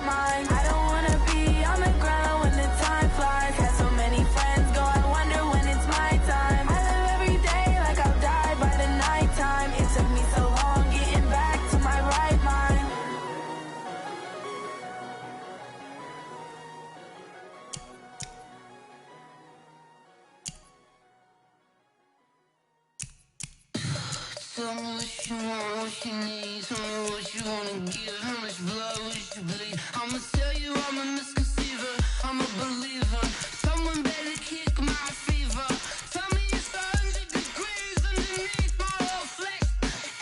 mind. I don't wanna be on the ground when the time flies. Had so many friends go, I wonder when it's my time. I live every day like I'll die by the nighttime. It took me so long getting back to my right mind. Tell me what you want, what you need. Tell me what you wanna give. How much blood would you bleed? I'ma tell you I'm a misconceiver, I'm a believer. Someone better kick my fever. Tell me it's 100 degrees underneath my whole flesh.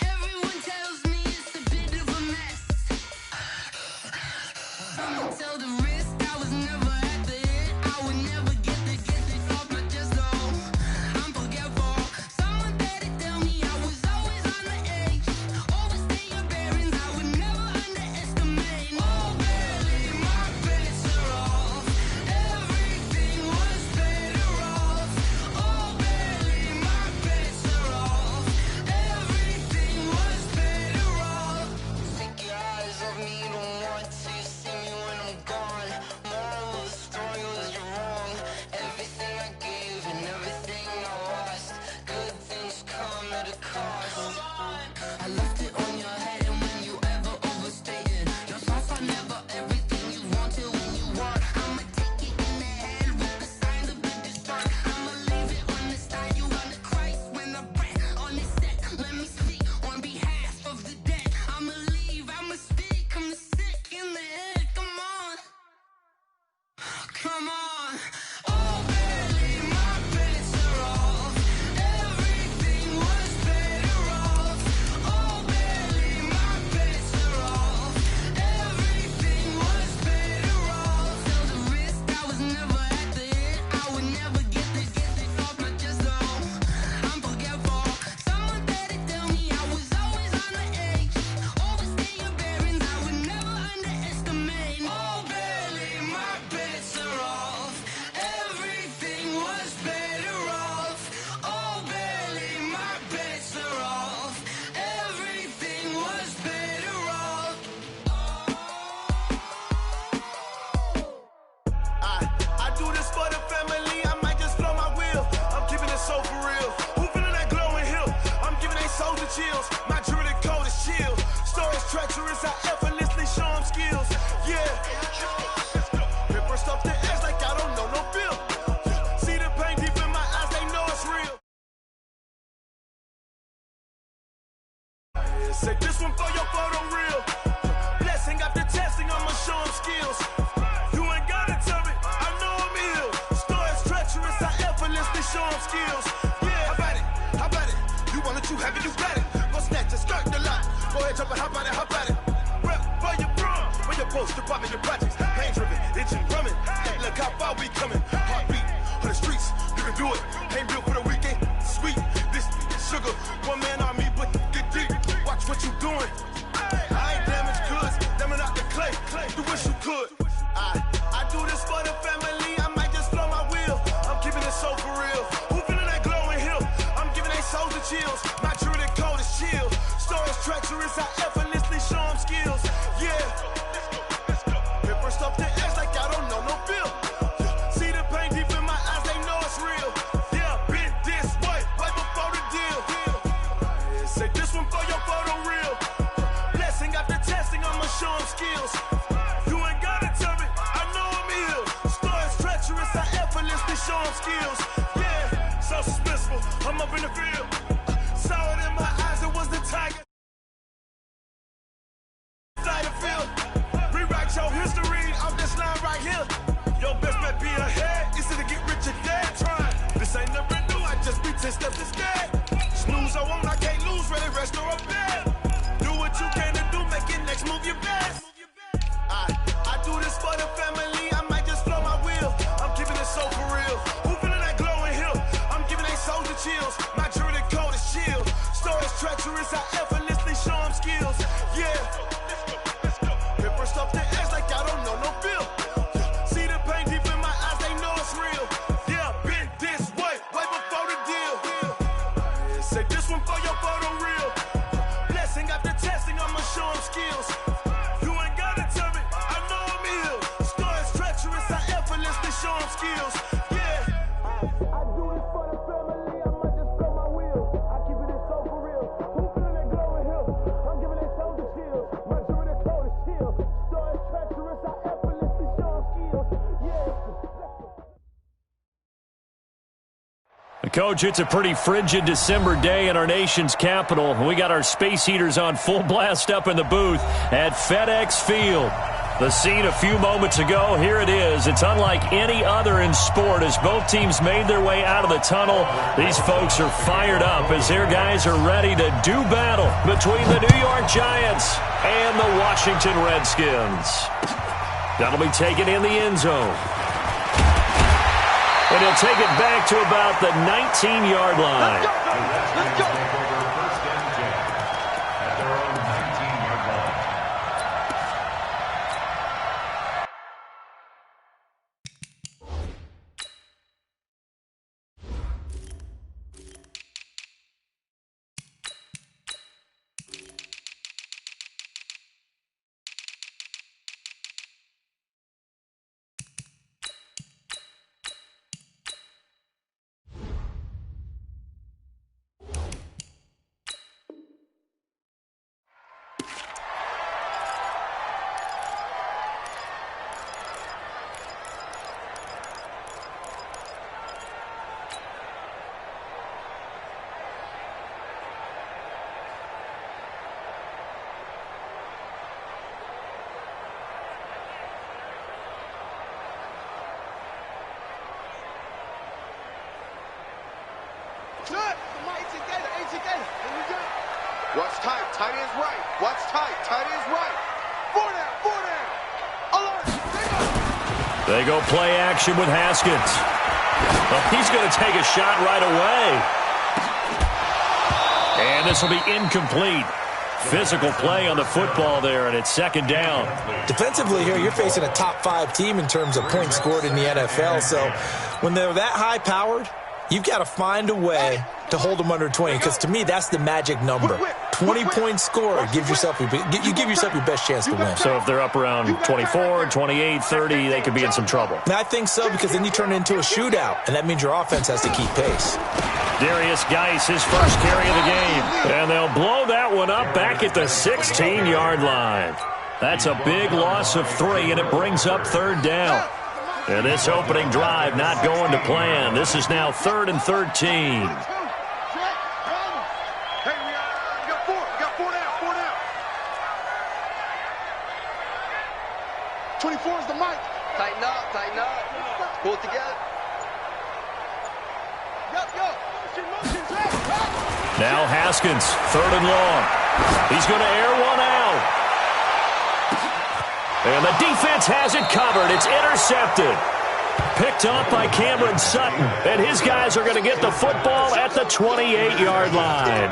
Everyone tells me it's a bit of a mess. I'ma tell the risk I was never at the end. I would never get this off my chest though. I'm forgetful. Someone better tell me I was always on the edge. Overstay your bearings, I would never underestimate. Oh, barely my bets are off. Everything was better off. Oh, barely my bets are off. Everything was better off. Take your eyes off me, don't want to see me when I'm gone. Moral of the story was you're wrong. Everything I gave and everything I lost. Good things come at a cost. I left it on your head, and when you ever overstay it, your thoughts are never everything you wanted when you want. I'ma take it in the head with the signs of the distort. I'ma leave it on the side. You on the Christ when I pray on this set. Let me speak on behalf of the dead. I'ma leave, I'ma speak. I'm sick in the head. Come on, come on. Oh, barely my bets are off. Everything was better off. Oh, barely my bets are off. Everything was better off. Tell the risk I was never at the end. I would never get this off my chest though. I'm forgetful. Someone better tell me I was always on the edge. Overstay your bearings, I would never underestimate. Oh, barely my bets are off. Everything was better off. Oh, barely my bets are off. Everything was better off. I do this for the family, I might just blow my wheel. I'm keeping it so for real. Who feeling that glowing hill? I'm giving they souls the chills. My jewelry code is chill. Stories treacherous, I effortlessly show them skills. Yeah. Paper stuff the edge like I don't know no feel. See the pain deep in my eyes, they know it's real. Say this one for your photo reel. Blessing after testing, I'ma show them skills. You ain't gotta tell me, I know I'm ill. Stories treacherous, I effortlessly show them skills. Yeah, how about it? How about it? You want it, you have it, you got it. Go snatch it, skirt the lot. Go ahead, jump it, how about it? How about it? Rep for your brum, for your post, your pop, your projects. Pain driven, itching, drumming. Hey, look how far we coming. Heartbeat on the streets, you can do it. Ain't built for the weekend. Sweet, this sugar, one man army, but get deep. Watch what you doing. I ain't damaged goods, damn it out the clay. You wish you could. I do this for the family, I might just blow my wheel. I'm keeping it so for real. Who feeling that glowing hill? I'm giving they souls the chills. My jewelry code is chill. Stories treacherous, I effortlessly show them skills. Yeah. Paper stuff the edge like I don't know no feel. See the pain deep in my eyes, they know it's real. Yeah, been this way, right before the deal. Say this one for your photo reel. Blessing after testing, I'ma show them skills. You ain't gotta tell me, I know I'm ill. Stories treacherous, I effortlessly show them skills. Yeah, so suspenseful, I'm up in the field. Saw it in my eyes, it was the tiger. Side of field, rewrite your history off this line right here. Your best bet be ahead, easy to get rich or dead trying. This ain't never new, I just be 10 steps instead. Snooze I won't, I can't lose, ready, rest or a bed. Do what you can to do, make it next move your best. I do this for the family, I might just blow my wheel. I'm keeping it so for real. Who feeling that glowing hill? I'm giving they souls the chills. My jewelry code is chill. Stories treacherous, I effortlessly show them skills. Yeah. Paper stuff the edge like I don't know no feel. See the pain deep in my eyes, they know it's real. Yeah, been this way, way before the deal. Say this one for your photo reel. Blessing after testing, I'ma show them skills. You ain't gotta tell me, I know I'm Coach, it's a pretty frigid December day in our nation's capital. We got our space heaters on full blast up in the booth at FedEx Field. The scene a few moments ago, here it is. It's unlike any other in sport as both teams made their way out of the tunnel. These folks are fired up as their guys are ready to do battle between the New York Giants and the Washington Redskins. That'll be taken in the end zone. And he'll take it back to about the 19-yard line. Let's go. Watch tight, tight ends right. Watch tight, tight ends right. 4 down. Alert, They go play action with Haskins. Well, he's going to take a shot right away. And this will be incomplete. Physical play on the football there, and it's second down. Defensively here, you're facing a top-5 team in terms of points scored in the NFL. So when they're that high-powered, you've got to find a way to hold them under 20, because to me, that's the magic number. 20 points scored, you give yourself your best chance to win. So if they're up around 24, 28, 30, they could be in some trouble. And I think so, because then you turn it into a shootout, and that means your offense has to keep pace. Darius Geis, his first carry of the game. And they'll blow that one up back at the 16-yard line. That's a big loss of 3, and it brings up third down. And this opening drive not going to plan. This is now 3rd and 13. Hey, we got 4. We got 4 down. 24 is the mic. Tighten up. Pull it together. Now Haskins, 3rd and long. He's going to air one out. And the defense has it covered. It's intercepted. Picked up by Cameron Sutton. And his guys are going to get the football at the 28-yard line.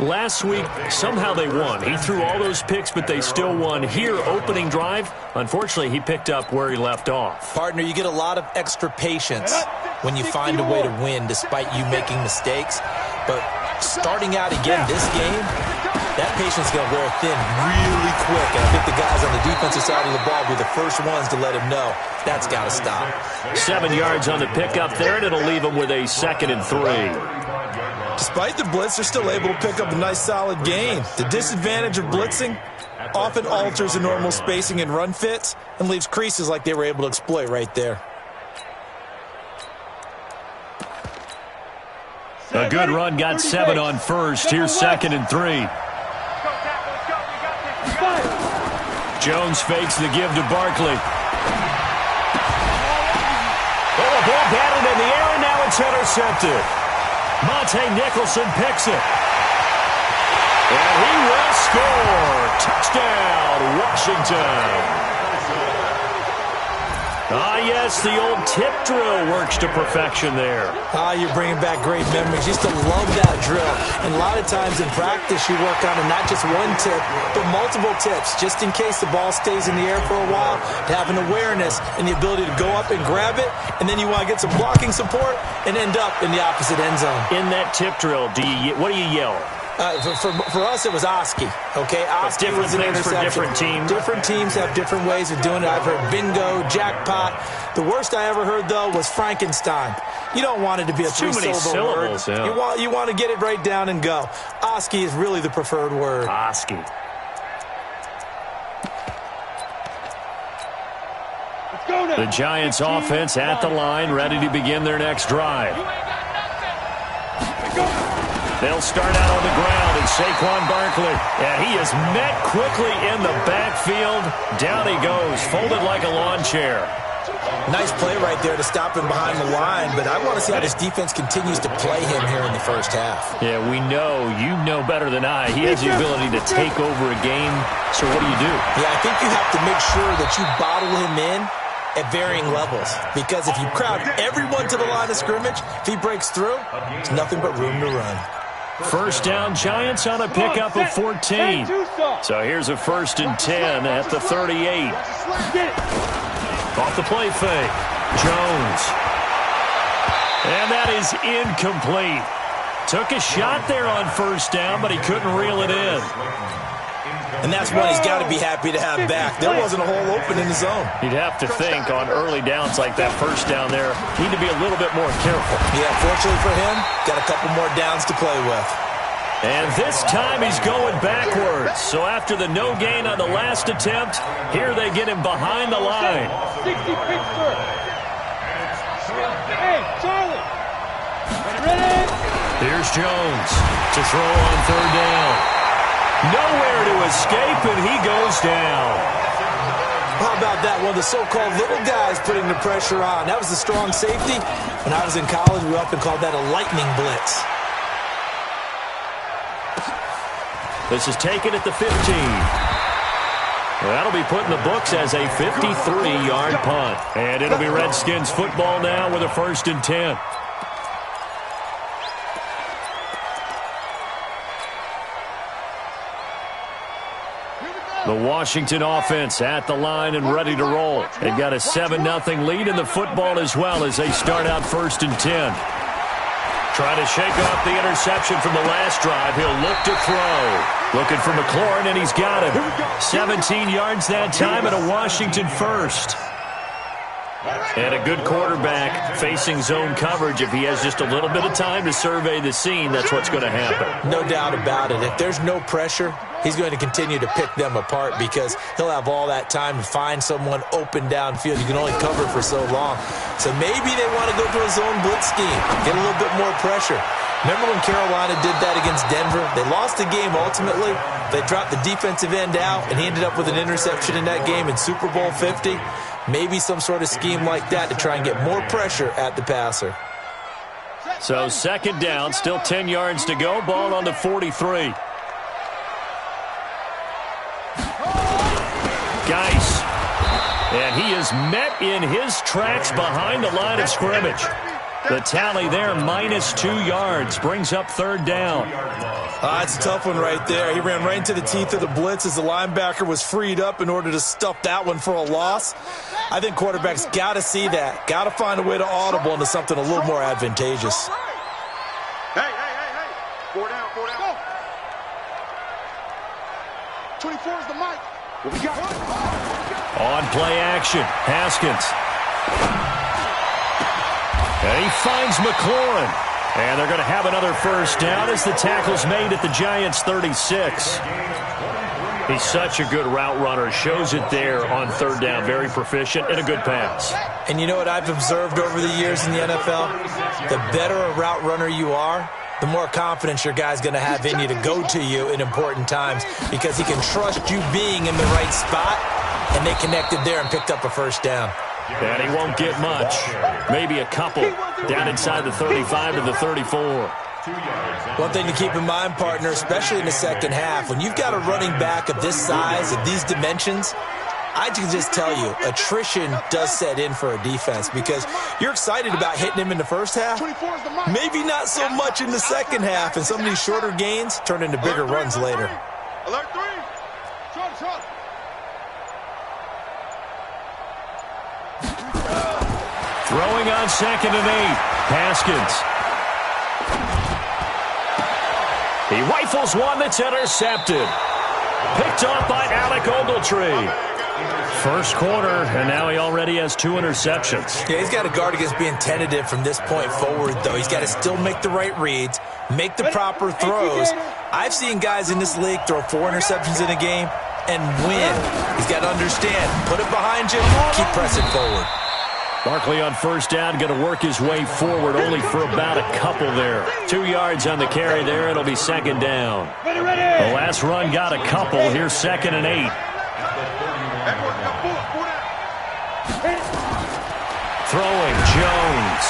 Last week, somehow they won. He threw all those picks, but they still won. Here, opening drive, unfortunately, he picked up where he left off. Partner, you get a lot of extra patience when you find a way to win despite you making mistakes. But starting out again this game, that patience is going to wear thin really quick. And I think the guys on the defensive side of the ball will be the first ones to let him know that's got to stop. 7 yards on the pickup there, and it'll leave him with a 2nd and 3. Despite the blitz, they're still able to pick up a nice solid gain. The disadvantage of blitzing often alters the normal spacing and run fits and leaves creases like they were able to exploit right there. A good run, got 7 on first. Here's 2nd and 3. Jones fakes the give to Barkley. Oh, a ball batted in the air, and now it's intercepted. Monte Nicholson picks it. And he will score. Touchdown, Washington. Ah, yes, the old tip drill works to perfection there. Ah, you're bringing back great memories. Used to love that drill. And a lot of times in practice, you work on not just one tip, but multiple tips, just in case the ball stays in the air for a while, to have an awareness and the ability to go up and grab it, and then you want to get some blocking support and end up in the opposite end zone. In that tip drill, what do you yell? For us, it was Oski. Okay, Oski was an interception. For different teams. Different teams have different ways of doing it. I've heard bingo, jackpot. The worst I ever heard, though, was Frankenstein. You don't want it to be a three-syllable word. Yeah. You want to get it right down and go. Oski is really the preferred word. Oski. The Giants offense at the line, ready to begin their next drive. They'll start out on the ground, and Saquon Barkley. And he is met quickly in the backfield. Down he goes, folded like a lawn chair. Nice play right there to stop him behind the line, but I want to see how this defense continues to play him here in the first half. Yeah, we know. You know better than I. He has the ability to take over a game. So what do you do? Yeah, I think you have to make sure that you bottle him in at varying levels, because if you crowd everyone to the line of scrimmage, if he breaks through, there's nothing but room to run. First down, Giants on a pickup of 14. So here's a 1st and 10 at the 38. Off the play fake, Jones. And that is incomplete. Took a shot there on 1st down, but he couldn't reel it in. And that's one he's got to be happy to have back. There wasn't a hole open in the zone. You'd have to think on early downs like that 1st down there, need to be a little bit more careful. Yeah, fortunately for him, got a couple more downs to play with. And this time he's going backwards. So after the no gain on the last attempt, here they get him behind the line. 60 Pittsburgh. Hey, Charlie. Ready? Here's Jones to throw on 3rd down. Nowhere to escape, and he goes down. How about that? One of the so-called little guys putting the pressure on. That was the strong safety. When I was in college, we often called that a lightning blitz. This is taken at the 15. That'll be put in the books as a 53-yard punt. And it'll be Redskins football now with a 1st and 10. The Washington offense at the line and ready to roll. They've got a 7-0 lead in the football as well as they start out 1st and 10. Trying to shake off the interception from the last drive. He'll look to throw. Looking for McLaurin, and he's got him. 17 yards that time and a Washington 1st. And a good quarterback facing zone coverage. If he has just a little bit of time to survey the scene, that's what's going to happen. No doubt about it. If there's no pressure, he's going to continue to pick them apart because he'll have all that time to find someone open downfield. You can only cover for so long. So maybe they want to go to a zone blitz scheme, get a little bit more pressure. Remember when Carolina did that against Denver? They lost the game ultimately. They dropped the defensive end out, and he ended up with an interception in that game in Super Bowl 50. Maybe some sort of scheme like that to try and get more pressure at the passer. So 2nd down, still 10 yards to go. Ball on the 43. Geis. And he is met in his tracks behind the line of scrimmage. The tally there, -2 yards, brings up 3rd down. It's a tough one right there. He ran right into the teeth of the blitz as the linebacker was freed up in order to stuff that one for a loss. I think quarterbacks got to see that. Got to find a way to audible into something a little more advantageous. Hey. 4 down. Go. 24 is the mic. What we got? On play action, Haskins. And he finds McLaurin. And they're going to have another 1st down as the tackle's made at the Giants' 36. He's such a good route runner. Shows it there on 3rd down. Very proficient and a good pass. And you know what I've observed over the years in the NFL? The better a route runner you are, the more confidence your guy's going to have in you to go to you in important times because he can trust you being in the right spot, and they connected there and picked up a 1st down. And he won't get much. Maybe a couple down inside the 35 to the 34. One thing to keep in mind, partner, especially in the second half, when you've got a running back of this size, of these dimensions, I can just tell you, attrition does set in for a defense because you're excited about hitting him in the first half. Maybe not so much in the second half, and some of these shorter gains turn into bigger runs later. Alert 3. Short. Throwing on 2nd and 8. Haskins. He rifles one that's intercepted. Picked off by Alec Ogletree. 1st quarter, and now he already has 2 interceptions. Yeah, he's got to guard against being tentative from this point forward, though. He's got to still make the right reads, make the proper throws. I've seen guys in this league throw 4 interceptions in a game and win. He's got to understand, put it behind you, keep pressing forward. Barkley on first down, going to work his way forward, only for about a couple there. 2 yards on the carry there. It'll be second down. Ready, ready. The last run got a couple. Here's 2nd and 8. Throwing Jones.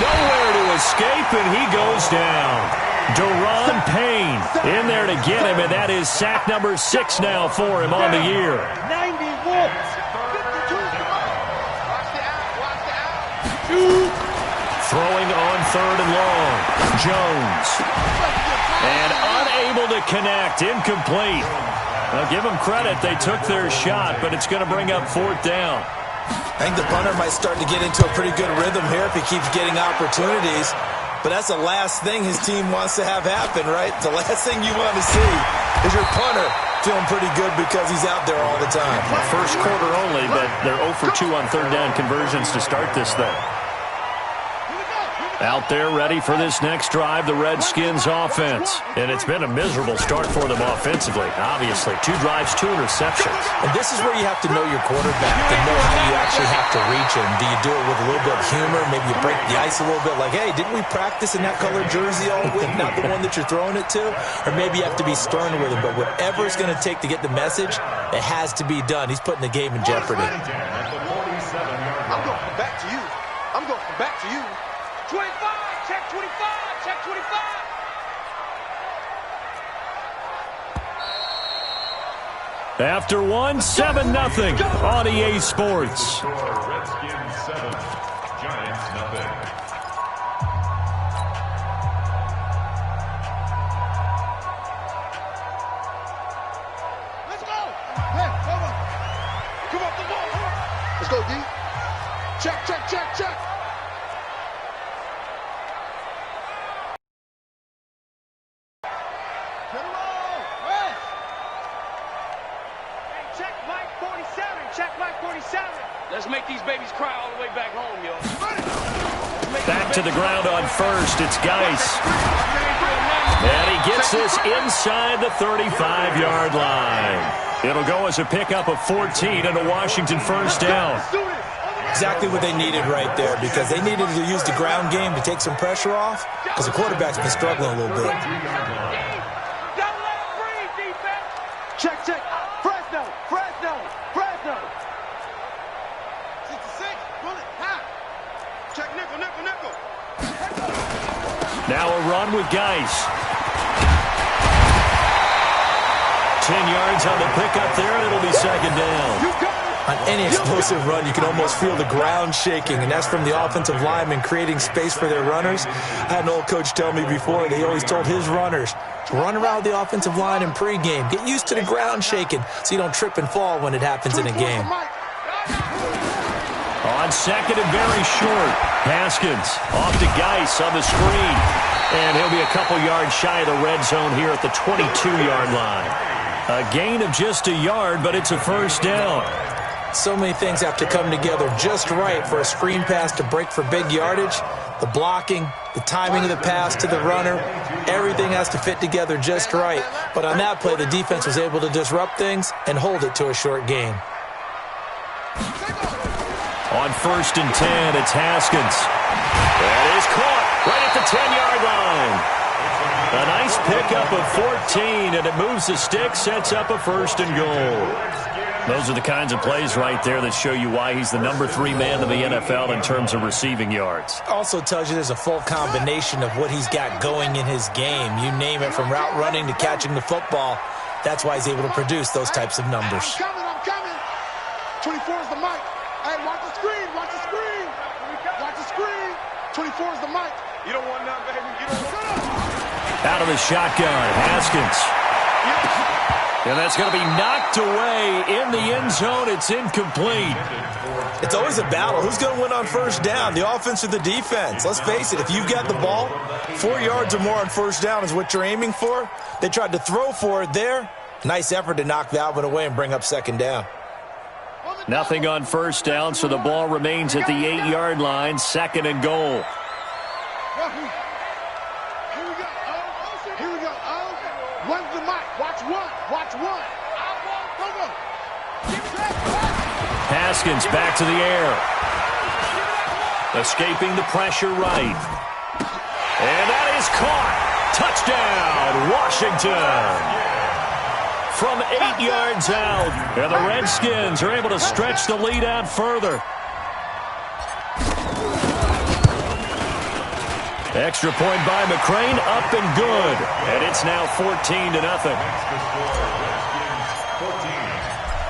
Nowhere to escape, and he goes down. Deron Payne in there to get him, and that is sack number 6 now for him on the year. 91. Throwing on 3rd and long. Jones. And unable to connect. Incomplete. Now, give them credit. They took their shot, but it's going to bring up 4th down. I think the punter might start to get into a pretty good rhythm here if he keeps getting opportunities. But that's the last thing his team wants to have happen, right? The last thing you want to see is your punter feeling pretty good because he's out there all the time. First quarter only, but they're 0 for 2 on 3rd down conversions to start this thing. Out there ready for this next drive, the Redskins offense. And it's been a miserable start for them offensively, obviously. 2 drives, 2 interceptions. And this is where you have to know your quarterback to know how you actually have to reach him. Do you do it with a little bit of humor? Maybe you break the ice a little bit like, hey, didn't we practice in that colored jersey all week, not the one that you're throwing it to? Or maybe you have to be stern with him. But whatever it's going to take to get the message, it has to be done. He's putting the game in jeopardy. I'm going back to you. I'm going back to you. 25, check 25, check 25. After 1, 7-0 on EA Sports. Redskins 7, Giants 0. Let's go. Hey, come on. Come on, come on. Let's go, D. Check, check, check, check. Check Mike 47. Check Mike 47. Let's make these babies cry all the way back home, yo. Back to the ground on first. It's Geis. And he gets this inside the 35-yard line. It'll go as a pickup of 14 and a Washington first down. Exactly what they needed right there because they needed to use the ground game to take some pressure off because the quarterback's been struggling a little bit. Don't let him breathe, defense. Check, check. Fresno, Fresno, Fresno. 66, bullet, high. Check nickel, nickel, nickel. Now a run with Geis. 10 yards on the pickup there, and it'll be second down. On any explosive run, you can almost feel the ground shaking, and that's from the offensive linemen creating space for their runners. I had an old coach tell me before, they always told his runners, run around the offensive line in pregame. Get used to the ground shaking so you don't trip and fall when it happens in a game. On second and very short, Haskins off to Geis on the screen. And he'll be a couple yards shy of the red zone here at the 22-yard line. A gain of just a yard, but it's a first down. So many things have to come together just right for a screen pass to break for big yardage. The blocking, the timing of the pass to the runner, everything has to fit together just right. But on that play, the defense was able to disrupt things and hold it to a short gain. On first and 10, it's Haskins. That is caught right at the 10-yard line. A nice pickup of 14, and it moves the stick, sets up a first and goal. Those are the kinds of plays right there that show you why he's the number 3 man in the NFL in terms of receiving yards. Also tells you there's a full combination of what he's got going in his game. You name it, from route running to catching the football. That's why he's able to produce those types of numbers. I'm coming. 24 is the mic. Hey, watch the screen, watch the screen. Watch the screen. 24 is the mic. You don't want none, baby. You don't want none. Out of the shotgun, Haskins. And that's going to be knocked away in the end zone. It's incomplete. It's always a battle. Who's going to win on first down, the offense or the defense? Let's face it, if you've got the ball, 4 yards or more on first down is what you're aiming for. They tried to throw for it there. Nice effort to knock that one away and bring up second down. Nothing on first down, so the ball remains at the 8-yard line, second and goal. Here we go. One's the mic. Watch one. Haskins back to the air. Escaping the pressure right. And that is caught. Touchdown, Washington. From 8 yards out. And the Redskins are able to stretch the lead out further. Extra point by McCrane, up and good. And it's now 14-0.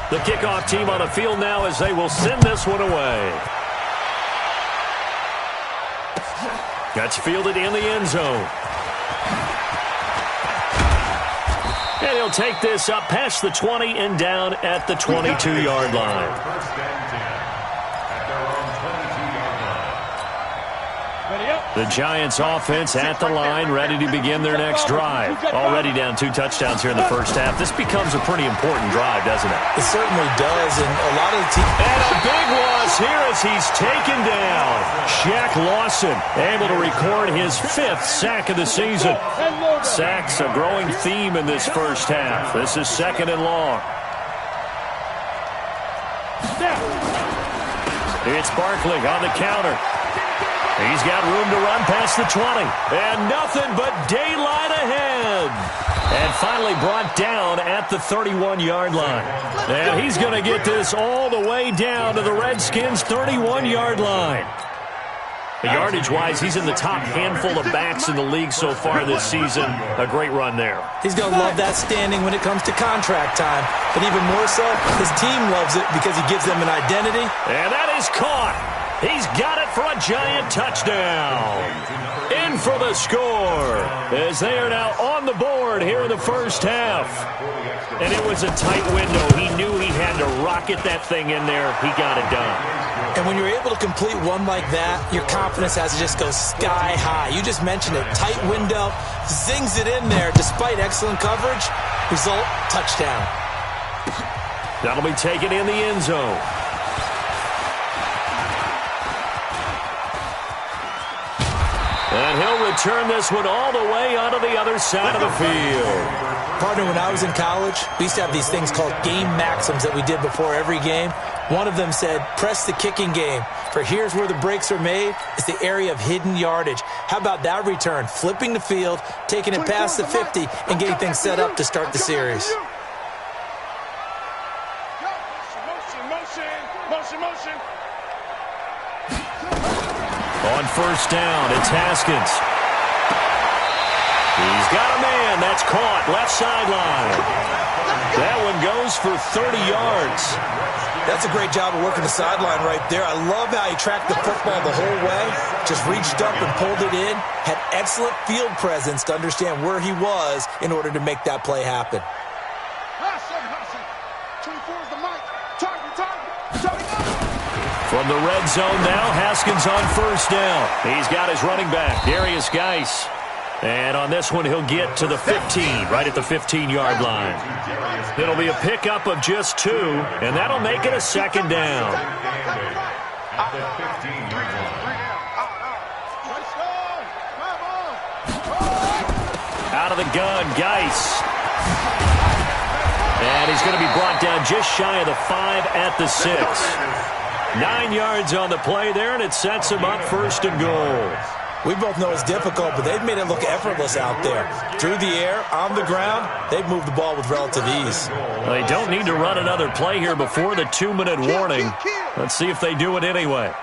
The kickoff team on the field now as they will send this one away. Gets fielded in the end zone. And he'll take this up past the 20 and down at the 22-yard line. First and 10 at their own 22-yard line. The Giants offense at the line, ready to begin their next drive. Already down 2 touchdowns here in the first half. This becomes a pretty important drive, doesn't it? It certainly does, and a lot of the teams... And a big loss here as he's taken down. Shaq Lawson able to record his 5th sack of the season. Sacks a growing theme in this first half. This is 2nd and long. It's Barkley on the counter. He's got room to run past the 20. And nothing but daylight ahead. And finally brought down at the 31-yard line. And he's going to get this all the way down to the Redskins' 31-yard line. Yardage-wise, he's in the top handful of backs in the league so far this season. A great run there. He's going to love that standing when it comes to contract time. But even more so, his team loves it because he gives them an identity. And that is caught. He's got it for a giant touchdown. In for the score as they are now on the board here in the first half. And it was a tight window. He knew he had to rocket that thing in there. He got it done. And when you're able to complete one like that, your confidence has to just go sky high. You just mentioned it. Tight window, zings it in there despite excellent coverage. Result, touchdown. That'll be taken in the end zone. And he'll return this one all the way onto the other side of the field. Partner, when I was in college, we used to have these things called game maxims that we did before every game. One of them said, press the kicking game. For here's where the breaks are made. It's the area of hidden yardage. How about that return? Flipping the field, taking it past the 50, and getting things set up to start the series. Motion. On first down, it's Haskins. He's got a man. That's caught. Left sideline. That one goes for 30 yards. That's a great job of working the sideline right there. I love how he tracked the football the whole way. Just reached up and pulled it in. Had excellent field presence to understand where he was in order to make that play happen. 24 is the mic. Target. From the red zone now, Haskins on first down. He's got his running back, Darius Geis. And on this one, he'll get to the 15, right at the 15-yard line. It'll be a pickup of just 2, and that'll make it a second down. At the 15-yard line. Out of the gun, Geis. And he's going to be brought down just shy of the 5 at the 6. 9 yards on the play there, and it sets him up first and goal. We both know it's difficult, but they've made it look effortless out there. Through the air, on the ground, they've moved the ball with relative ease. They don't need to run another play here before the 2-minute warning. Let's see if they do it anyway.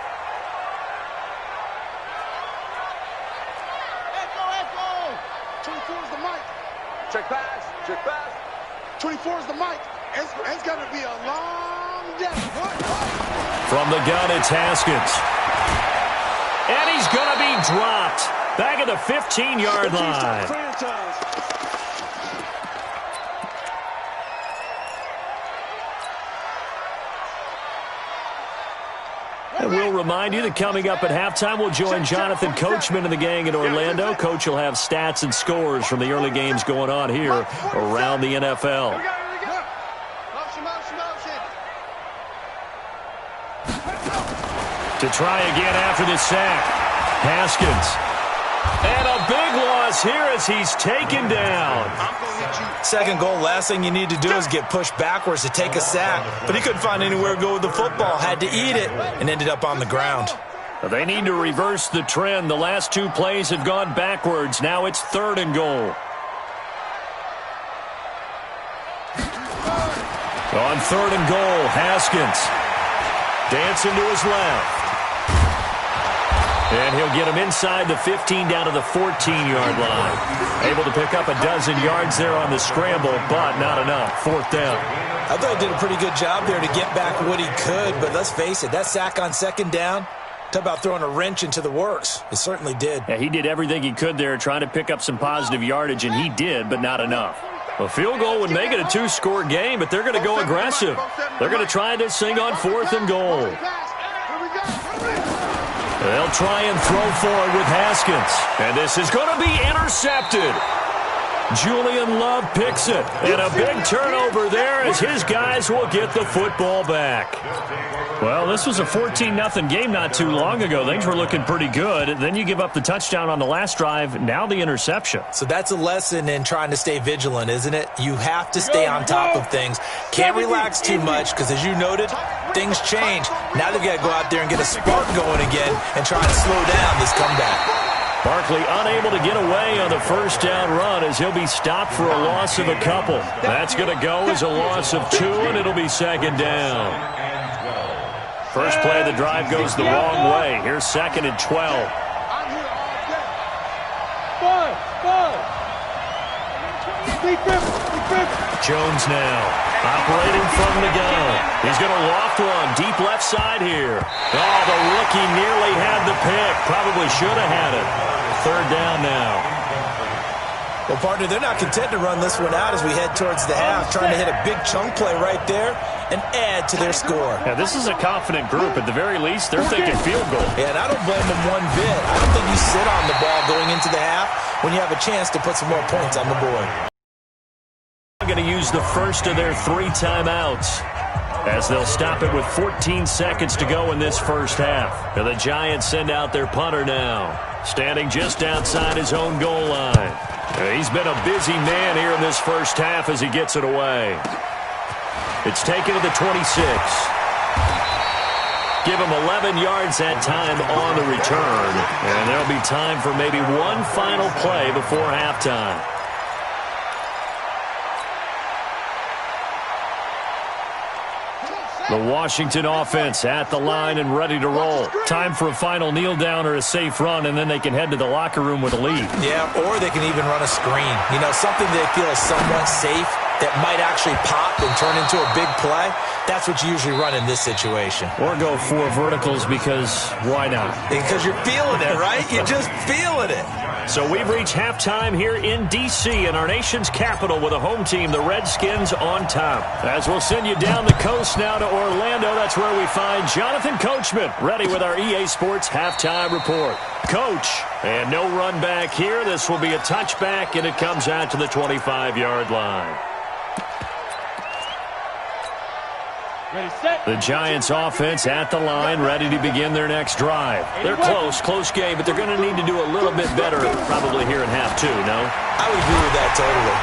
Echo. 24 is the mic. Check pass. 24 is the mic. It's going to be a long day. From the gun, it's Haskins. And he's going to be dropped back at the 15-yard line. And we'll remind you that coming up at halftime, we'll join Jonathan Coachman and the gang in Orlando. Coach will have stats and scores from the early games going on here around the NFL. To try again after the sack. Haskins. And a big loss here as he's taken down. Second goal, last thing you need to do is get pushed backwards to take a sack. But he couldn't find anywhere to go with the football. Had to eat it and ended up on the ground. They need to reverse the trend. The last 2 plays have gone backwards. Now it's 3rd and goal. On 3rd and goal, Haskins dancing to his left. And he'll get him inside the 15 down to the 14-yard line. Able to pick up a dozen yards there on the scramble, but not enough. 4th down. I thought he did a pretty good job there to get back what he could, but let's face it, that sack on 2nd down, talk about throwing a wrench into the works. It certainly did. Yeah, he did everything he could there trying to pick up some positive yardage, and he did, but not enough. A field goal would make it a 2-score game, but they're going to go aggressive. They're going to try this thing on 4th and goal. They'll try and throw for it with Haskins. And this is going to be intercepted. Julian Love picks it. And a big turnover there as his guys will get the football back. Well, this was a 14-0 game not too long ago. Things were looking pretty good. Then you give up the touchdown on the last drive. Now the interception. So that's a lesson in trying to stay vigilant, isn't it? You have to stay on top of things. Can't relax too much because, as you noted, things change. Now they've got to go out there and get a spark going again and try and slow down this comeback. Barkley unable to get away on the 1st down run as he'll be stopped for a loss of a couple. That's going to go as a loss of 2, and it'll be 2nd down. First play of the drive goes the wrong way. Here's 2nd and 12. Jones now operating from the gun. He's going to loft one deep left side here. Oh, the rookie nearly had the pick. Probably should have had it. 3rd down now. Well, partner, they're not content to run this one out as we head towards the half, trying to hit a big chunk play right there and add to their score. Yeah, this is a confident group. At the very least, they're thinking field goal. Yeah, and I don't blame them one bit. I don't think you sit on the ball going into the half when you have a chance to put some more points on the board. Going to use the first of their 3 timeouts as they'll stop it with 14 seconds to go in this first half. And the Giants send out their punter now, standing just outside his own goal line. He's been a busy man here in this first half as he gets it away. It's taken to the 26. Give him 11 yards that time on the return. And there'll be time for maybe one final play before halftime. The Washington offense at the line and ready to roll. Time for a final kneel down or a safe run, and then they can head to the locker room with a lead. Yeah, or they can even run a screen. You know, something they feel is somewhat safe that might actually pop and turn into a big play. That's what you usually run in this situation. Or go 4 verticals because why not? Because you're feeling it, right? You're just feeling it. So we've reached halftime here in D.C. in our nation's capital with a home team, the Redskins, on top. As we'll send you down the coast now to Orlando, that's where we find Jonathan Coachman ready with our EA Sports halftime report. Coach, and no run back here. This will be a touchback, and it comes out to the 25-yard line. The Giants offense at the line, ready to begin their next drive. They're close game, but they're going to need to do a little bit better probably here in half 2, no? I would agree with that totally.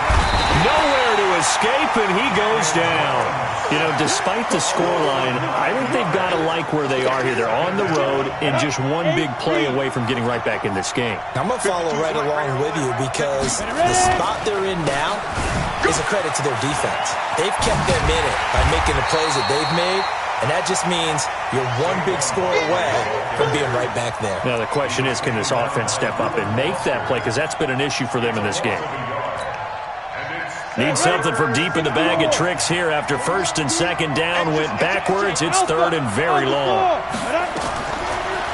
Nowhere to escape, and he goes down. You know, despite the scoreline, I think they've got to like where they are here. They're on the road and just one big play away from getting right back in this game. I'm going to follow right along with you because the spot they're in now is a credit to their defense. They've kept them in it by making the plays that they've made, and that just means you're one big score away from being right back there. Now the question is, can this offense step up and make that play? Because that's been an issue for them in this game. Need something from deep in the bag of tricks here after 1st and 2nd down. Went backwards. It's 3rd and very long.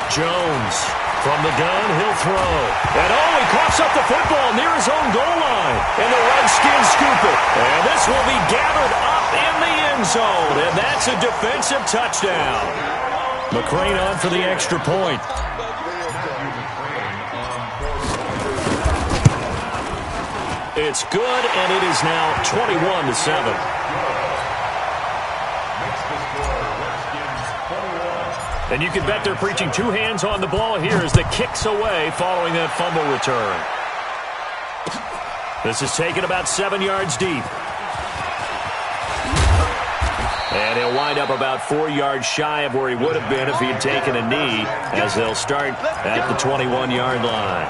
Jones from the gun. He'll throw. And he coughs up the football near his own goal line. And the Redskins scoop it. And this will be gathered up in the end zone. And that's a defensive touchdown. McCrane on for the extra point. It's good, and it is now 21-7. And you can bet they're preaching 2 hands on the ball here as the kick's away following that fumble return. This is taken about 7 yards deep. And he'll wind up about 4 yards shy of where he would have been if he had taken a knee, as they'll start at the 21-yard line.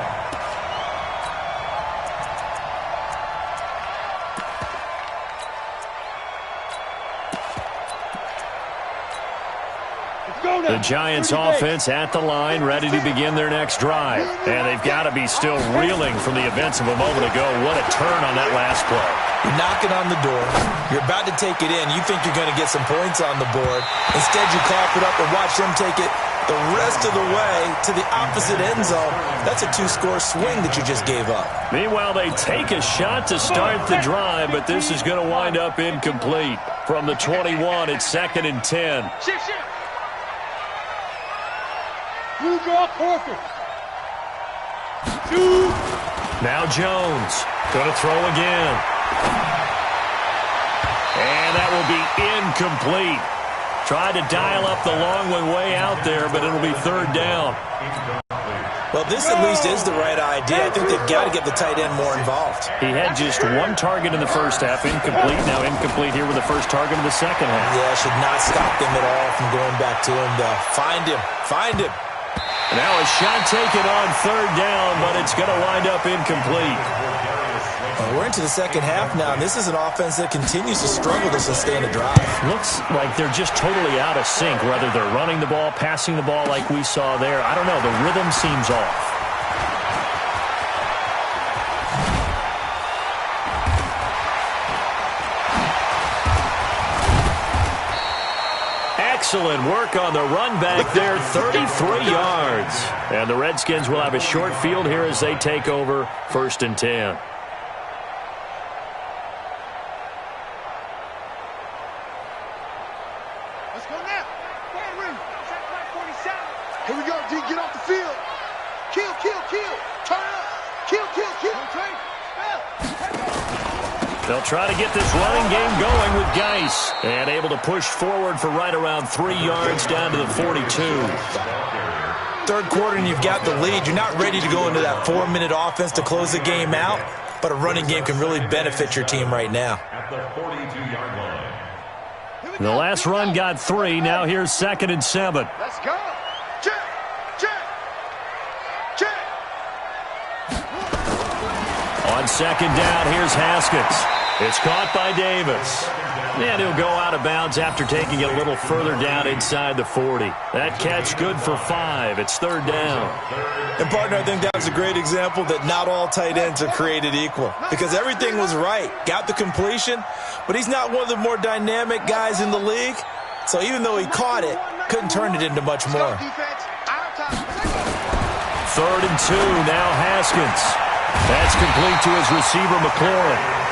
The Giants offense at the line, ready to begin their next drive. And they've got to be still reeling from the events of a moment ago. What a turn on that last play. You're knocking on the door. You're about to take it in. You think you're going to get some points on the board. Instead, you cough it up and watch them take it the rest of the way to the opposite end zone. That's a 2-score swing that you just gave up. Meanwhile, they take a shot to start the drive, but this is going to wind up incomplete. From the 21, it's 2nd and 10. Now Jones going to throw again. And that will be incomplete. Tried to dial up the long way out there, but it'll be 3rd down. Well, this at least is the right idea. I think they've got to get the tight end more involved. He had just 1 target in the first half, incomplete. Now incomplete here with the first target of the second half. Yeah, should not stop them at all from going back to him. Find him. Find him. Now a shot taken on 3rd down, but it's going to wind up incomplete. We're into the second half now, and this is an offense that continues to struggle to sustain a drive. Looks like they're just totally out of sync, whether they're running the ball, passing the ball like we saw there. I don't know. The rhythm seems off. Excellent work on the run back there, 33 yards. And the Redskins will have a short field here as they take over 1st and 10. Let's go now. Here we go, D. Get off the field. Kill, kill, kill. Turn up. Kill, kill, kill. They'll try to get this running game going with Geis. And able to push forward for right around 3 yards down to the 42. 3rd quarter and you've got the lead. You're not ready to go into that 4-minute offense to close the game out. But a running game can really benefit your team right now. At the 42-yard line. The last run got 3. Now here's 2nd and 7. Let's go. Check, check, check. On 2nd down, here's Haskins. It's caught by Davis. And he'll go out of bounds after taking it a little further down inside the 40. That catch good for 5. It's 3rd down. And, partner, I think that was a great example that not all tight ends are created equal. Because everything was right. Got the completion, but he's not one of the more dynamic guys in the league. So even though he caught it, couldn't turn it into much more. 3rd and 2, now Haskins. That's complete to his receiver, McLaurin.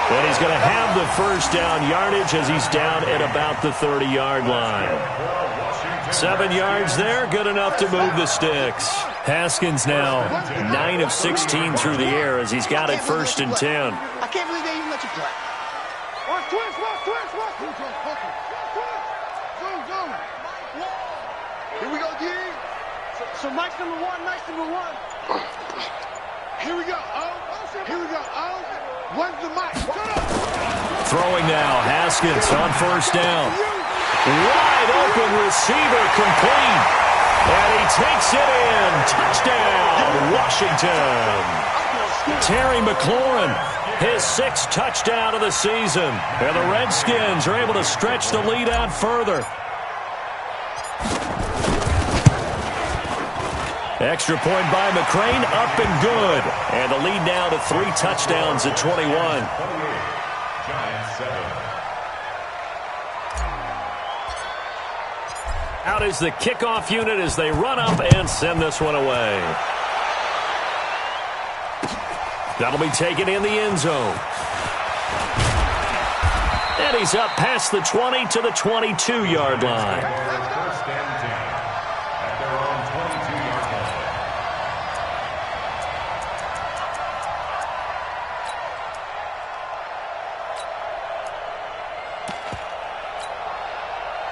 And he's going to have the 1st down yardage as he's down at about the 30-yard line. 7 yards there, good enough to move the sticks. Haskins now 9 of 16 through the air as he's got it 1st and 10. I can't believe they even let you play. Watch twist, watch twist, watch twist. Zoom. Here we go, D. So Mike's number 1, Mike's number 1. Here we go, Here we go, When's the mic? Throwing now, Haskins on 1st down. Wide open receiver complete. And he takes it in. Touchdown, Washington. Terry McLaurin, his 6th touchdown of the season. And the Redskins are able to stretch the lead out further. Extra point by McCrane, up and good. And the lead now to 3 touchdowns at 21. Out is the kickoff unit as they run up and send this one away. That'll be taken in the end zone. And he's up past the 20 to the 22-yard line. First and 10 at their own 22-yard line.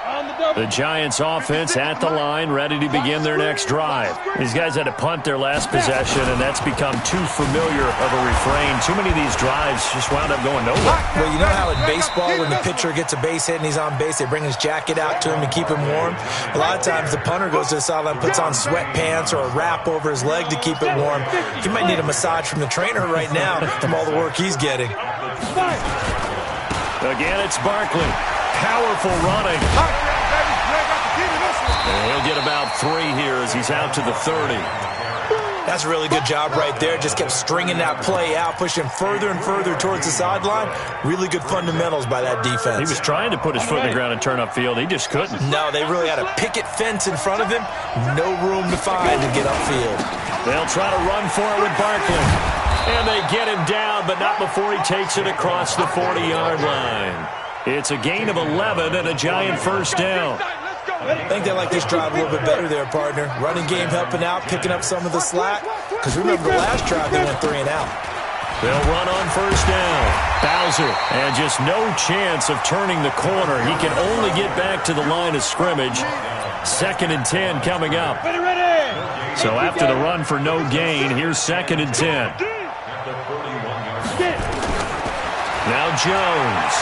On the The Giants offense at the line, ready to begin their next drive. These guys had to punt their last possession, and that's become too familiar of a refrain. Too many of these drives just wound up going nowhere. Well, you know how in baseball, when the pitcher gets a base hit and he's on base, they bring his jacket out to him to keep him warm? A lot of times the punter goes to the sideline, puts on sweatpants or a wrap over his leg to keep it warm. He might need a massage from the trainer right now from all the work he's getting. Again, it's Barkley. Powerful running. And he'll get about 3 here as he's out to the 30. That's a really good job right there. Just kept stringing that play out, pushing further and further towards the sideline. Really good fundamentals by that defense. He was trying to put his foot in the ground and turn upfield. He just couldn't. No, they really had a picket fence in front of him. No room to find to get upfield. They'll try to run for it with Barkley. And they get him down, but not before he takes it across the 40-yard line. It's a gain of 11 and a Giant first down. I think they like this drive a little bit better there, partner. Running game helping out, picking up some of the slack. Because remember, the last drive they went 3 and out. They'll run on first down. Bowser, and just no chance of turning the corner. He can only get back to the line of scrimmage. 2nd and 10 coming up. So after the run for no gain, here's 2nd and 10. Now Jones.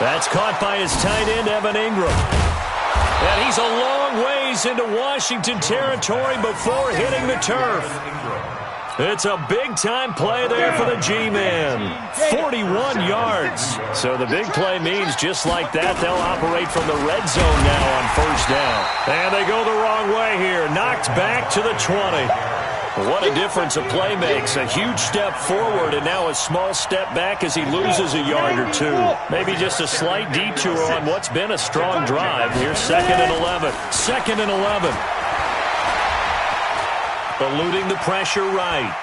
That's caught by his tight end, Evan Ingram. And he's a long ways into Washington territory before hitting the turf. It's a big-time play there for the G-Man. 41 yards. So the big play means just like that, they'll operate from the red zone now on first down. And they go the wrong way here. Knocked back to the 20. What a difference a play makes. A huge step forward and now a small step back as he loses a yard or 2. Maybe just a slight detour on what's been a strong drive. Here's 2nd and 11. 2nd and 11. Eluding the pressure right.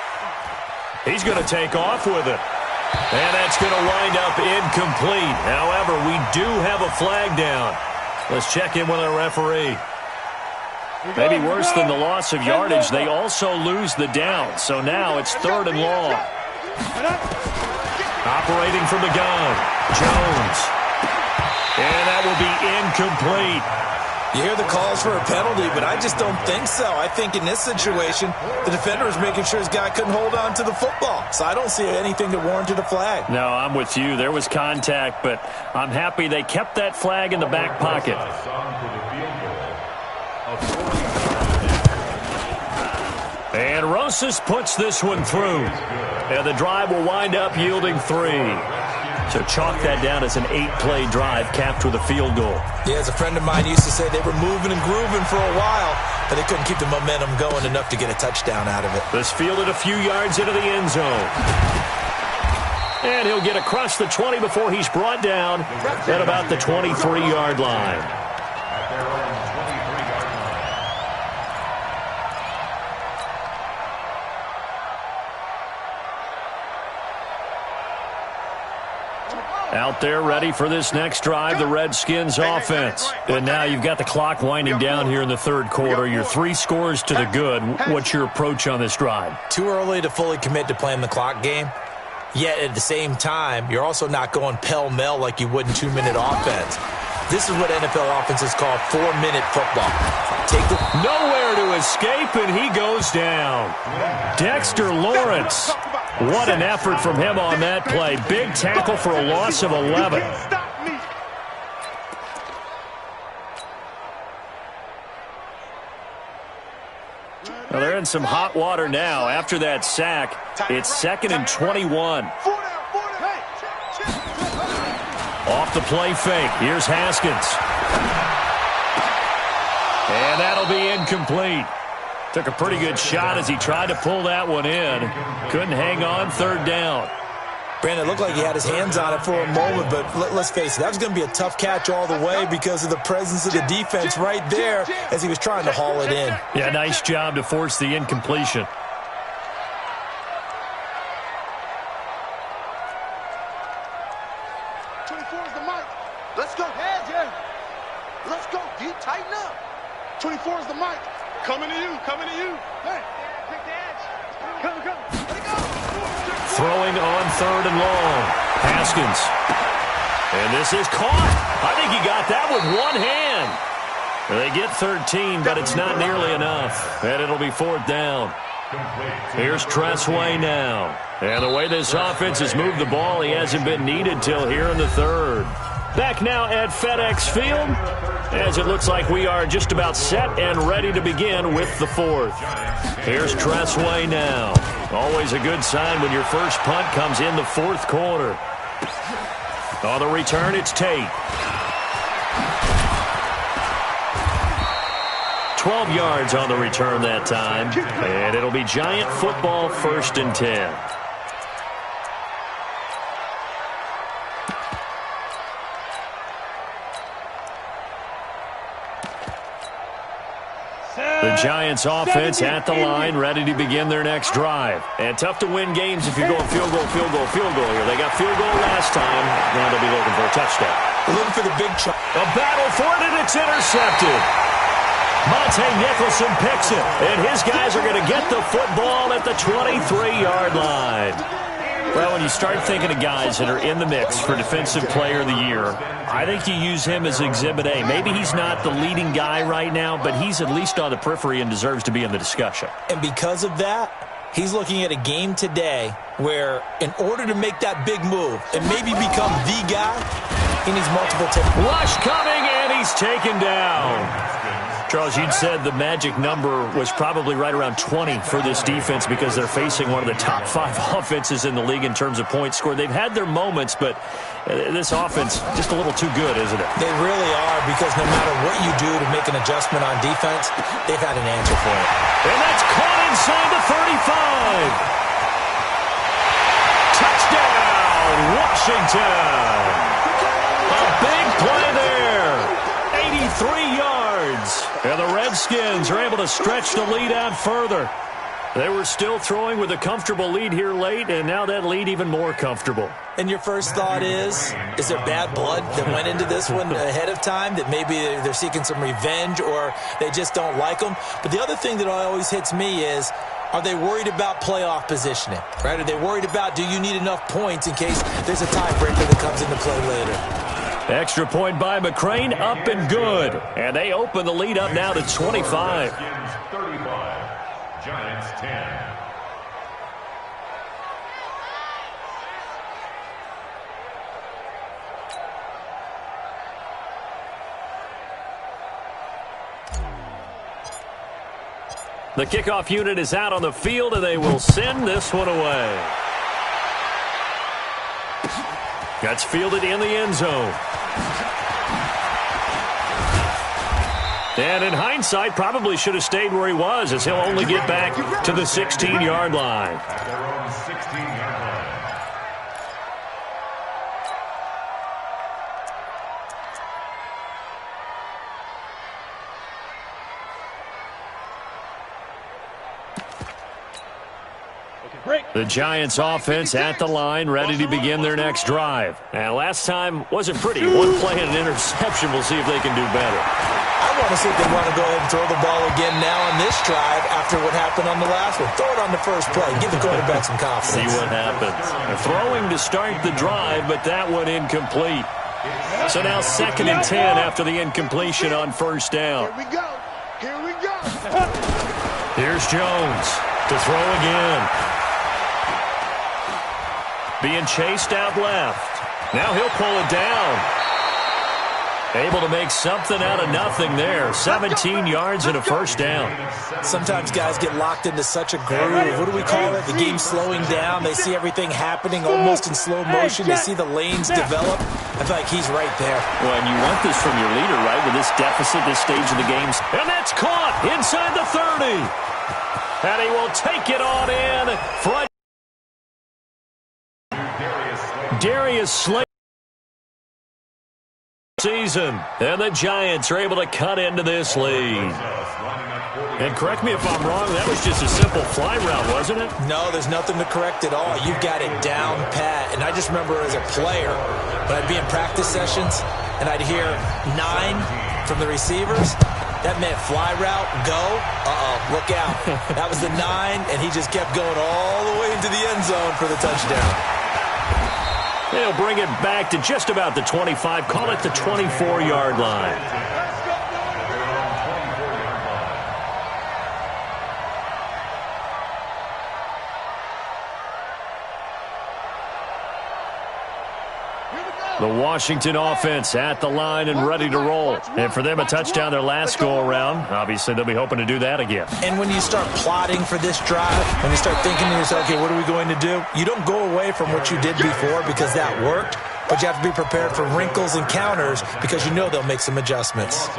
He's going to take off with it. And that's going to wind up incomplete. However, we do have a flag down. Let's check in with our referee. Maybe worse than the loss of yardage, they also lose the down. So now it's 3rd and long. Operating from the gun, Jones. And that will be incomplete. You hear the calls for a penalty, but I just don't think so. I think in this situation, the defender was making sure his guy couldn't hold on to the football. So I don't see anything that warranted a flag. No, I'm with you. There was contact, but I'm happy they kept that flag in the back pocket. And Rosas puts this one through. And the drive will wind up yielding 3. So chalk that down as an 8-play drive capped with a field goal. Yeah, as a friend of mine used to say, they were moving and grooving for a while, but they couldn't keep the momentum going enough to get a touchdown out of it. This fielded a few yards into the end zone. And he'll get across the 20 before he's brought down at about the 23-yard line. Out there ready for this next drive, the Redskins offense. And now you've got the clock winding down here in the 3rd quarter. You're 3 scores to the good. What's your approach on this drive? Too early to fully commit to playing the clock game. Yet at the same time, you're also not going pell-mell like you would in 2-minute offense. This is what NFL offenses call 4-minute football. Nowhere to escape, and he goes down. Dexter Lawrence. What an effort from him on that play. Big tackle for a loss of 11. Well, they're in some hot water now. After that sack, it's 2nd and 21. Off the play fake. Here's Haskins. And that'll be incomplete. Took a pretty good shot as he tried to pull that one in. Couldn't hang on, 3rd down. Brandon, it looked like he had his hands on it for a moment, but let's face it, that was going to be a tough catch all the way because of the presence of the defense right there as he was trying to haul it in. Yeah, nice job to force the incompletion. Let's go. Let's go. D, tighten up. 24 is the mic. Coming to you. Coming to you. Hey, take the edge. Come. Let it go. Throwing on 3rd and long. Haskins. And this is caught. I think he got that with one hand. They get 13, but it's not nearly enough. And it'll be 4th down. Here's Tressway now. And the way this offense has moved the ball, he hasn't been needed till here in the 3rd. Back now at FedEx Field, as it looks like we are just about set and ready to begin with the 4th. Here's Tressway now. Always a good sign when your first punt comes in the 4th quarter. On the return, it's Tate. 12 yards on the return that time. And it'll be Giant football, 1st and 10. The Giants offense at the line, ready to begin their next drive. And tough to win games if you're going field goal here. They got field goal last time. Now they'll be looking for a touchdown. They're looking for the big chunk. A battle for it, and it's intercepted. Monte Nicholson picks it, and his guys are going to get the football at the 23-yard line. Well, when you start thinking of guys that are in the mix for Defensive Player of the Year, I think you use him as Exhibit A. Maybe he's not the leading guy right now, but he's at least on the periphery and deserves to be in the discussion. And because of that, he's looking at a game today where in order to make that big move and maybe become the guy, he needs multiple tackles. Rush coming, and he's taken down. Charles, you'd said the magic number was probably right around 20 for this defense because they're facing one of the top 5 offenses in the league in terms of points scored. They've had their moments, but this offense just a little too good, isn't it? They really are, because no matter what you do to make an adjustment on defense, they've had an answer for it. And that's caught inside the 35. Touchdown, Washington. A big play there. 83 yards. And the Redskins are able to stretch the lead out further. They were still throwing with a comfortable lead here late, and now that lead even more comfortable. And your first thought is there bad blood that went into this one ahead of time, that maybe they're seeking some revenge or they just don't like them? But the other thing that always hits me is, are they worried about playoff positioning? Right? Are they worried about, do you need enough points in case there's a tiebreaker that comes into play later? Extra point by McCrane, up and good. And they open the lead up now to 25. 35, Giants 10. The kickoff unit is out on the field, and they will send this one away. That's fielded in the end zone. And in hindsight, probably should have stayed where he was, as he'll only get back to the 16-yard line. At their own 16-yard line. The Giants offense at the line, ready to begin their next drive. And last time wasn't pretty. One play and an interception. We'll see if they can do better. I want to see if they want to go ahead and throw the ball again now on this drive after what happened on the last one. Throw it on the first play. Give the quarterback some confidence. See what happens. Throwing to start the drive, but that one incomplete. So now 2nd and 10 after the incompletion on first down. Here we go. Here we go. Here's Jones to throw again. Being chased out left. Now he'll pull it down. Able to make something out of nothing there. 17 yards and a first down. Sometimes guys get locked into such a groove. What do we call it? The game's slowing down. They see everything happening almost in slow motion. They see the lanes develop. I feel like he's right there. Well, and you want this from your leader, right, with this deficit, this stage of the game. And that's caught inside the 30. And he will take it on in. Front. Darius Slade. Season. And the Giants are able to cut into this lead. And correct me if I'm wrong, that was just a simple fly route, wasn't it? No, there's nothing to correct at all. You've got it down pat. And I just remember as a player, when I'd be in practice sessions and I'd hear 9 from the receivers, that meant fly route, go, look out. That was the 9, and he just kept going all the way into the end zone for the touchdown. They'll bring it back to just about the 25, call it the 24-yard line. The Washington offense at the line and ready to roll. And for them, a touchdown their last go-around. Obviously, they'll be hoping to do that again. And when you start plotting for this drive, when you start thinking to yourself, okay, what are we going to do? You don't go away from what you did before because that worked, but you have to be prepared for wrinkles and counters because you know they'll make some adjustments.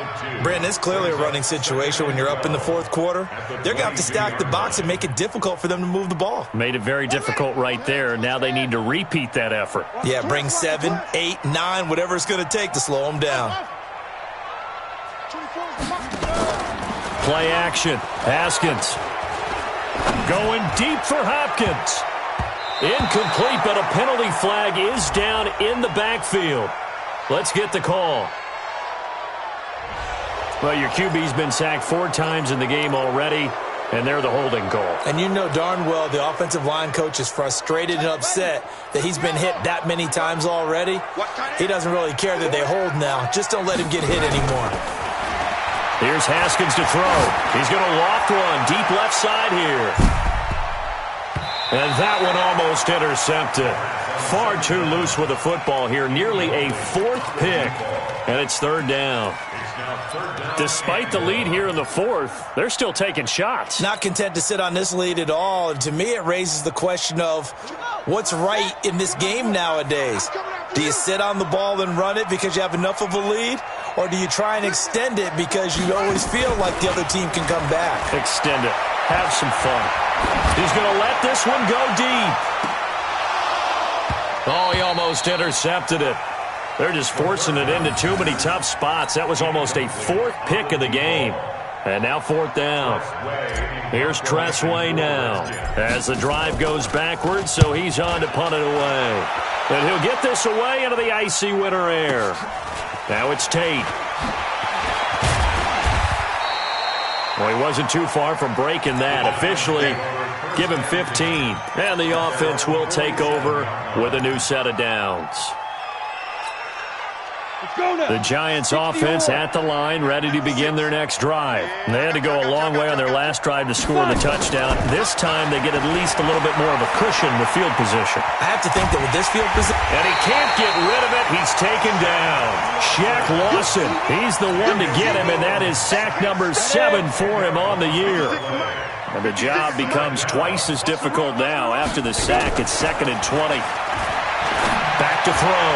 Brandon, it's clearly a running situation when you're up in the fourth quarter. They're going to have to stack the box and make it difficult for them to move the ball. Made it very difficult right there. Now they need to repeat that effort. Yeah, bring 7, 8, 9, whatever it's going to take to slow them down. Play action. Haskins going deep for Hopkins. Incomplete, but a penalty flag is down in the backfield. Let's get the call. Well, your QB's been sacked 4 times in the game already, and they're the holding call. And you know darn well the offensive line coach is frustrated and upset that he's been hit that many times already. He doesn't really care that they hold now. Just don't let him get hit anymore. Here's Haskins to throw. He's going to loft one deep left side here. And that one almost intercepted. Far too loose with the football here. Nearly a 4th pick. And it's 3rd down. Despite the lead here in the 4th, they're still taking shots. Not content to sit on this lead at all. And to me, it raises the question of what's right in this game nowadays. Do you sit on the ball and run it because you have enough of a lead? Or do you try and extend it because you always feel like the other team can come back? Extend it. Have some fun. He's going to let this one go deep. Oh, he almost intercepted it. They're just forcing it into too many tough spots. That was almost a 4th pick of the game. And now 4th down. Here's Tressway now as the drive goes backwards, so he's on to punt it away. And he'll get this away into the icy winter air. Now it's Tate. Well, he wasn't too far from breaking that. Officially, give him 15. And the offense will take over with a new set of downs. The Giants offense at the line, ready to begin their next drive. They had to go a long way on their last drive to score the touchdown. This time they get at least a little bit more of a cushion with field position. I have to think that with this field position... And he can't get rid of it. He's taken down. Shaq Lawson, he's the one to get him, and that is sack number 7 for him on the year. And the job becomes twice as difficult now. After the sack, it's 2nd and 20. Back to throw.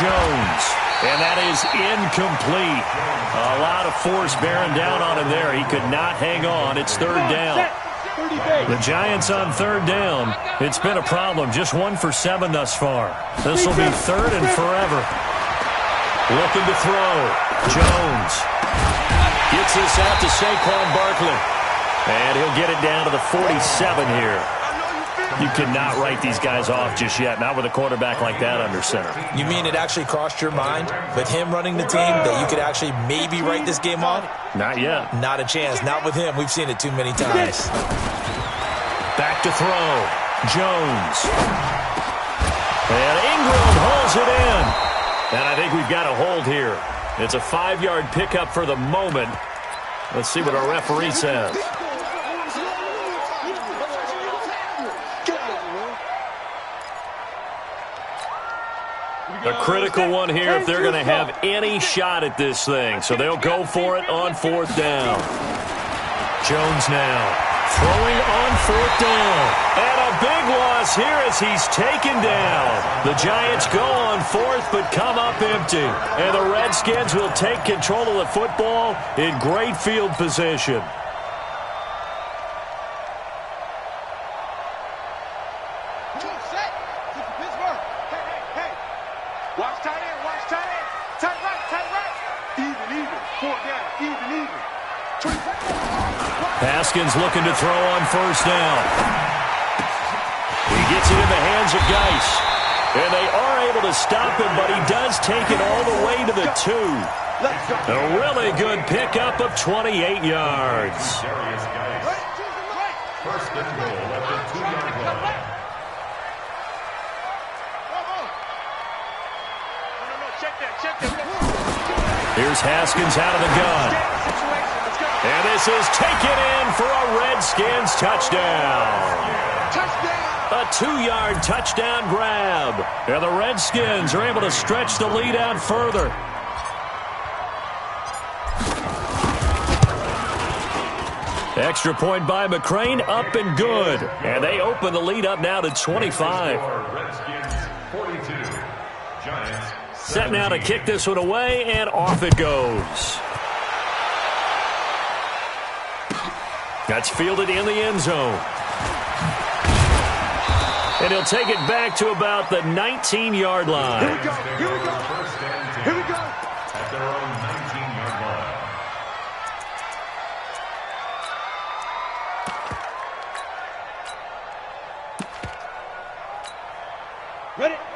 Jones. And that is incomplete. A lot of force bearing down on him there. He could not hang on. It's 3rd down. The Giants on 3rd down. It's been a problem. Just 1 for 7 thus far. This will be 3rd and forever. Looking to throw. Jones gets this out to Saquon Barkley. And he'll get it down to the 47 here. You cannot write these guys off just yet, not with a quarterback like that under center. You mean it actually crossed your mind with him running the team that you could actually maybe write this game off? Not yet. Not a chance. Not with him. We've seen it too many times. Back to throw. Jones. And Ingram holds it in. And I think we've got a hold here. It's a 5-yard pickup for the moment. Let's see what our referee says. A critical one here if they're going to have any shot at this thing. So they'll go for it on 4th down. Jones now throwing on 4th down. And a big loss here as he's taken down. The Giants go on 4th but come up empty. And the Redskins will take control of the football in great field position. Haskins looking to throw on 1st down. He gets it in the hands of Geis. And they are able to stop him, but he does take it all the way to the 2. A really good pickup of 28 yards. Here's Haskins out of the gun. And this is taken in for a Redskins touchdown. A 2-yard touchdown grab. And the Redskins are able to stretch the lead out further. Extra point by McCrane, up and good. And they open the lead up now to 25. Redskins 42. Giants. Set now to kick this one away, and off it goes. That's fielded in the end zone. And he'll take it back to about the 19-yard line. Here we go. Here we go. First and 10. Here we go. At their own 19-yard line.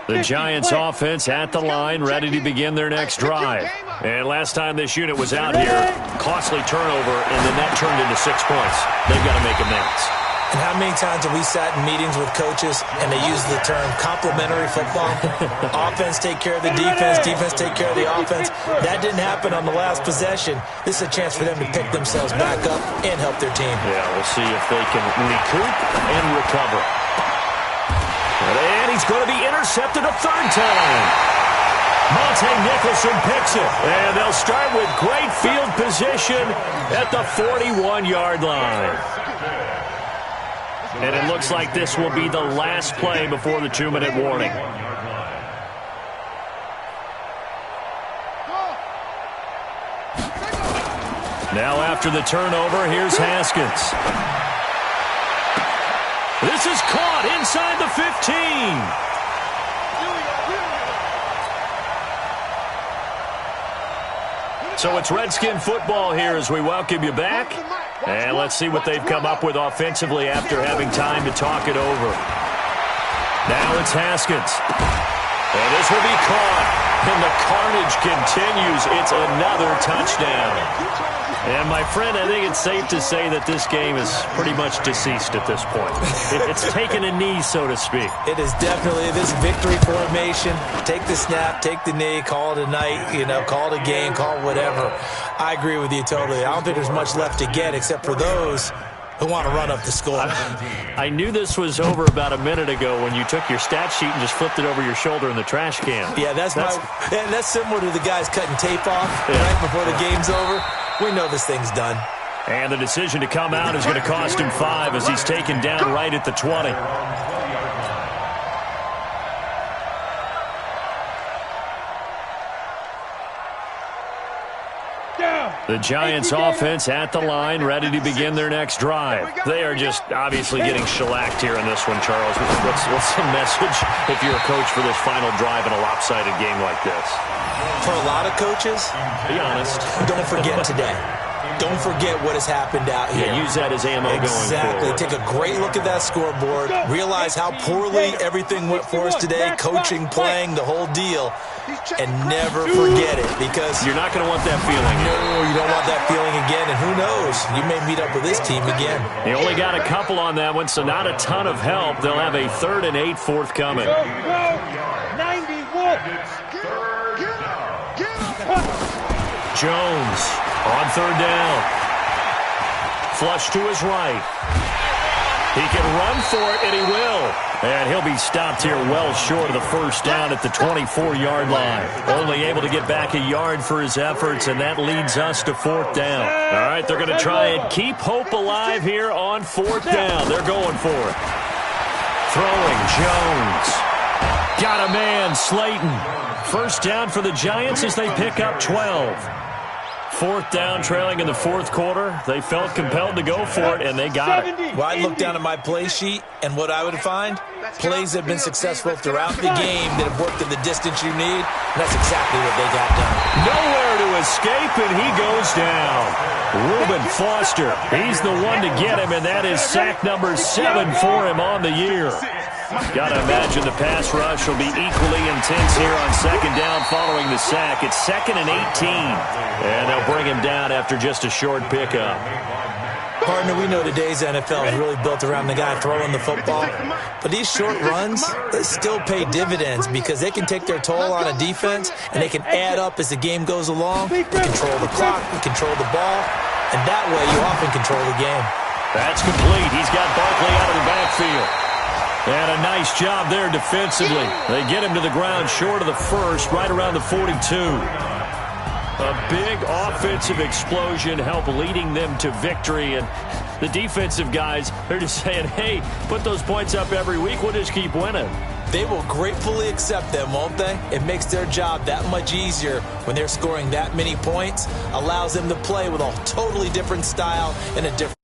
The Giants offense at the line, ready to begin their next drive. And last time this unit was out here, costly turnover, and then that turned into 6 points. They've got to make amends. And how many times have we sat in meetings with coaches and they use the term complementary football? Offense take care of the defense, defense take care of the offense. That didn't happen on the last possession. This is a chance for them to pick themselves back up and help their team. Yeah, we'll see if they can recoup and recover. And he's going to be intercepted a third time. Monte Nicholson picks it. And they'll start with great field position at the 41-yard line. And it looks like this will be the last play before the 2-minute warning. Now after the turnover, here's Haskins. This is caught inside the 15. So it's Redskin football here as we welcome you back. And let's see what they've come up with offensively after having time to talk it over. Now it's Haskins. And this will be caught. And the carnage continues. It's another touchdown. And, my friend, I think it's safe to say that this game is pretty much deceased at this point. It's taken a knee, so to speak. It is definitely this victory formation. Take the snap, take the knee, call it a night, call it a game, call it whatever. I agree with you totally. I don't think there's much left to get except for those who want to run up the score. I knew this was over about a minute ago when you took your stat sheet and just flipped it over your shoulder in the trash can. Yeah, that's similar to the guys cutting tape off right before the game's over. We know this thing's done. And the decision to come out is going to cost him 5 as he's taken down right at the 20. The Giants offense at the line, ready to begin their next drive. They are just obviously getting shellacked here in this one, Charles. What's the message if you're a coach for this final drive in a lopsided game like this? For a lot of coaches, be honest, don't forget today. Don't forget what has happened out here. Yeah, use that as ammo going forward. Exactly. Take a great look at that scoreboard. Realize how poorly everything went for us today, coaching, playing, the whole deal. And never forget it, because you're not going to want that feeling. No, you don't want that feeling again. And who knows? You may meet up with this team again. He only got a couple on that one, so not a ton of help. They'll have a 3rd and 8 forthcoming. 91. Jones on 3rd down. Flush to his right. He can run for it, and he will. And he'll be stopped here well short of the first down at the 24-yard line. Only able to get back a yard for his efforts, and that leads us to 4th down. All right, they're going to try and keep hope alive here on 4th down. They're going for it. Throwing, Jones. Got a man, Slayton. First down for the Giants as they pick up 12. 4th down, trailing in the 4th quarter. They felt compelled to go for it, and they got it. Well, I'd look down at my play sheet, and what I would find, plays that have been successful throughout the game that have worked in the distance you need, and that's exactly what they got done. Nowhere to escape, and he goes down. Reuben Foster, he's the one to get him, and that is sack number 7 for him on the year. Got to imagine the pass rush will be equally intense here on 2nd down following the sack. It's 2nd and 18. And they'll bring him down after just a short pickup. Partner, we know today's NFL is really built around the guy throwing the football. But these short runs, they still pay dividends because they can take their toll on a defense, and they can add up as the game goes along. We control the clock, we control the ball, and that way you often control the game. That's complete. He's got Barkley out of the backfield. And a nice job there defensively. They get him to the ground short of the first, right around the 42. A big offensive explosion helped leading them to victory. And the defensive guys, they're just saying, hey, put those points up every week. We'll just keep winning. They will gratefully accept them, won't they? It makes their job that much easier when they're scoring that many points. Allows them to play with a totally different style and a different